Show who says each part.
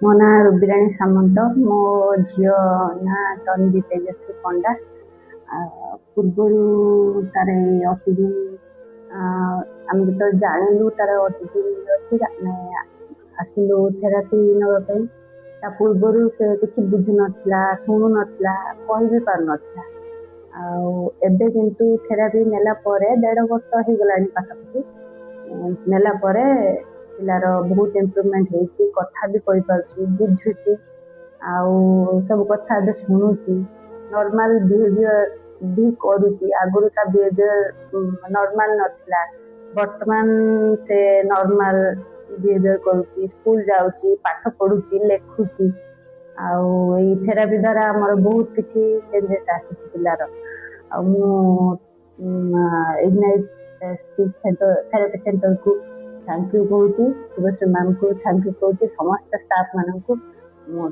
Speaker 1: ମୋ ନାଁ ରୁବିରାଣୀ ସାମନ୍ତ। ମୋ ଝିଅ ନାଁ ତନ୍ବି ତେଜସ୍ୱୀ ପଣ୍ଡା। ପୂର୍ବରୁ ତାର ଏଇ ଅଟିଜିମ୍ ଆମେ ଯେତେବେଳେ ଜାଣିଲୁ ତାର ଅଟିଜିମ୍ ଅଛି ଆମେ ଆସିଲୁ ଥେରାପି ନେବା ପାଇଁ। ତା ପୂର୍ବରୁ ସେ କିଛି ବୁଝୁନଥିଲା, ଶୁଣୁନଥିଲା, କହିବି ପାରୁନଥିଲା। ଆଉ ଏବେ କିନ୍ତୁ ଥେରାପି ନେଲା ପରେ 1.5 ବର୍ଷ ହେଇଗଲାଣି ପାଖାପାଖି। ନେଲା ପରେ ପିଲାର ବହୁତ ଇମ୍ପ୍ରୁଭମେଣ୍ଟ ହେଇଛି। କଥା ବି କହିପାରୁଛି, ବୁଝୁଛି, ଆଉ ସବୁ କଥା ଏବେ ଶୁଣୁଛି। ନର୍ମାଲ ବିହେଭିୟର ବି କରୁଛି। ଆଗରୁ ତା ବିହେଭିୟର ନର୍ମାଲ ନଥିଲା, ବର୍ତ୍ତମାନ ସେ ନର୍ମାଲ ବିହେଭିୟର କରୁଛି, ସ୍କୁଲ ଯାଉଛି, ପାଠ ପଢୁଛି, ଲେଖୁଛି। ଆଉ ଏଇ ଥେରାପି ଦ୍ୱାରା ଆମର ବହୁତ କିଛି ଚେଞ୍ଜେସ୍ ଆସିଛି ପିଲାର। ଆଉ ମୁଁ ଇଗ୍ନାଇଟ୍ ସ୍ପିଚ୍ ଥେରାପି ସେଣ୍ଟରକୁ ଥ୍ୟାଙ୍କ ୟୁ କହୁଛି, ଶୁଭଶ୍ରୀ ମ୍ୟାମକୁ ଥ୍ୟାଙ୍କ ୟୁ କହୁଛି, ସମସ୍ତ ଷ୍ଟାଫ ମାନଙ୍କୁ ମୁଁ